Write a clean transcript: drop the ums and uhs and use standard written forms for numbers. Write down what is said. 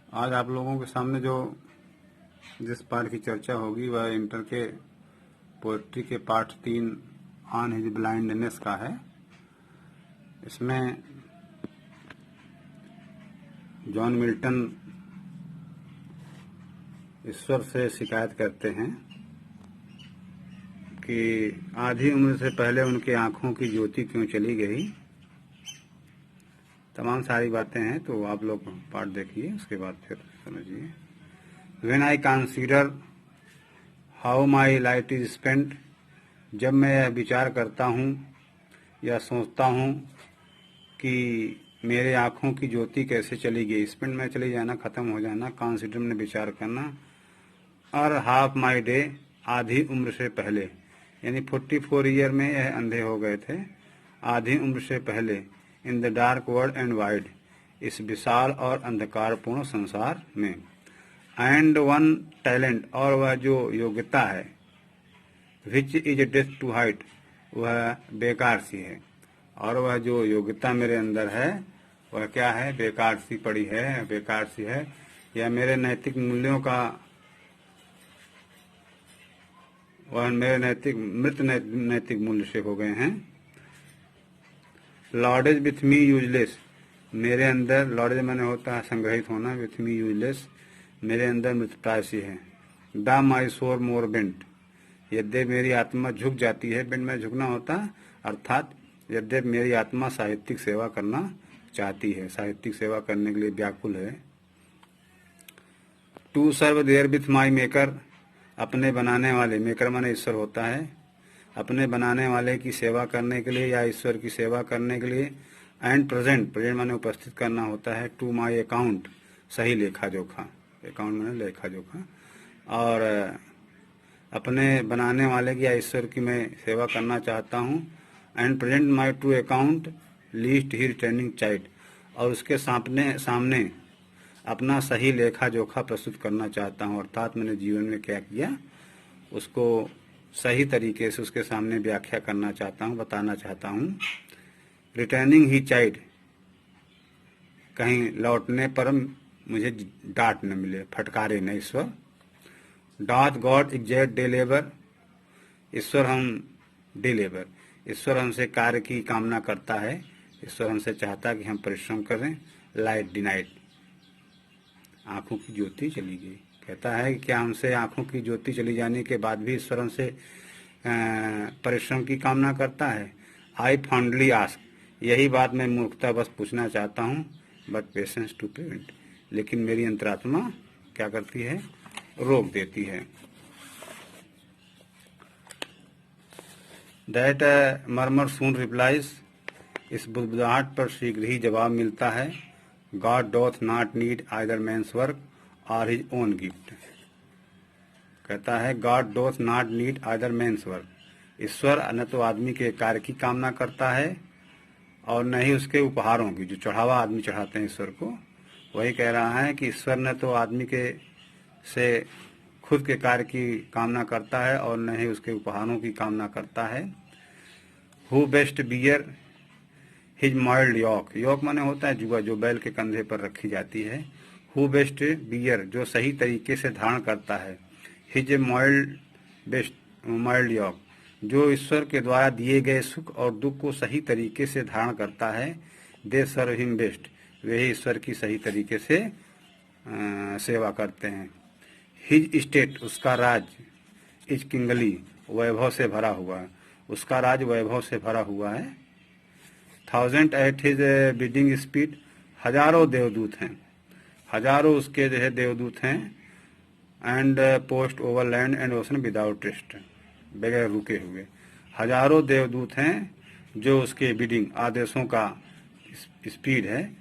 आज आप लोगों के सामने जिस पाठ की चर्चा होगी वह इंटर के पोएट्री के पाठ 3 ऑन हिज ब्लाइंडनेस का है। इसमें जॉन मिल्टन ईश्वर से शिकायत करते हैं कि आधी उम्र से पहले उनकी आंखों की ज्योति क्यों चली गई। तमाम सारी बातें हैं, तो आप लोग पाठ देखिए, उसके बाद फिर समझिए। When I consider how my light is spent, जब मैं यह विचार करता हूँ या सोचता हूँ कि मेरे आँखों की ज्योति कैसे चली गई। स्पेंड में चली जाना, ख़त्म हो जाना। कंसिडर में विचार करना। और हाफ माई डे, आधी उम्र से पहले, यानी 44 ईयर में यह अंधे हो गए थे। आधी उम्र से पहले, in the dark world and wide, इस विशाल और अंधकारपूर्ण संसार में। एंड वन टैलेंट, और वह जो योग्यता है, which is death to height, वह बेकार सी है। और वह जो योग्यता मेरे अंदर है वह क्या है? बेकार सी पड़ी है, बेकार सी है, या मेरे नैतिक मूल्यों का, वह मेरे मृत नैतिक मूल्य से हो गए हैं। लॉर्डेज विथ मी यूजलेस, मेरे अंदर, लॉर्डेज मैंने होता है संग्रहित होना, विथ मी यूजलेस, मेरे अंदर मृतप्राय सी है। द माई सोर मोर बेंट, यद्यपि मेरी आत्मा झुक जाती है, बेंट में झुकना होता, अर्थात यद्यपि मेरी आत्मा साहित्यिक सेवा करना चाहती है, साहित्यिक सेवा करने के लिए व्याकुल है। To serve there with my maker, अपने बनाने वाले, मेकर माने ईश्वर होता है, अपने बनाने वाले की सेवा करने के लिए या ईश्वर की सेवा करने के लिए। एंड प्रेजेंट, प्रेजेंट माने उपस्थित करना होता है। टू माई अकाउंट, सही लेखा जोखा, अकाउंट माने लेखा जोखा। और अपने बनाने वाले की या ईश्वर की मैं सेवा करना चाहता हूँ। And present my to account least he returning child, और उसके सामने अपना सही लेखा जोखा प्रस्तुत करना चाहता हूँ, अर्थात मैंने जीवन में क्या किया उसको सही तरीके से उसके सामने व्याख्या करना चाहता हूँ, बताना चाहता हूँ। रिटर्निंग ही चाइल्ड, कहीं लौटने पर मुझे डांट न मिले, फटकारे न ईश्वर। Doth God exact day labour, ईश्वर हमसे कार्य की कामना करता है, ईश्वर हमसे चाहता है कि हम परिश्रम करें। लाइट डिनाइड, आंखों की ज्योति चली गई, कहता है कि क्या हमसे आंखों की ज्योति चली जाने के बाद भी ईश्वर हमसे परिश्रम की कामना करता है। आई फॉन्डली आस्क, यही बात मैं मूर्खता बस पूछना चाहता हूँ। बट पेशेंस टू प्रिवेंट, लेकिन मेरी अंतरात्मा क्या करती है? रोक देती है। दैट मर्मर सून रिप्लाइज, इस बुदबुदाहट पर शीघ्र ही जवाब मिलता है। God doth not need either man's work or his own gift, कहता है God doth not need either man's work, ईश्वर न तो आदमी के कार्य की कामना करता है और न ही उसके उपहारों की, जो चढ़ावा आदमी चढ़ाते हैं ईश्वर को। वही कह रहा है कि ईश्वर न तो आदमी के से खुद के कार्य की कामना करता है और न ही उसके उपहारों की कामना करता है। Who best bear his mild yoke, yoke माने होता है जुआ, जो बैल के कंधे पर रखी जाती है। हु बेस्ट बियर, जो सही तरीके से धारण करता है। हिज माइल्ड यॉक, जो ईश्वर के द्वारा दिए गए सुख और दुख को सही तरीके से धारण करता है। दे सर्व हिम बेस्ट, वे ही ईश्वर की सही तरीके से सेवा करते हैं। हिज स्टेट, उसका राज, इज किंगली, वैभव से भरा हुआ है, उसका राज वैभव से भरा हुआ है। 1000 एट हिज बिडिंग स्पीड, हजारों देवदूत हैं, हजारों उसके जो है देवदूत हैं। And post over land and ocean without rest, बगैर रुके हुए हजारों देवदूत हैं जो उसके बिडिंग, आदेशों का स्पीड है,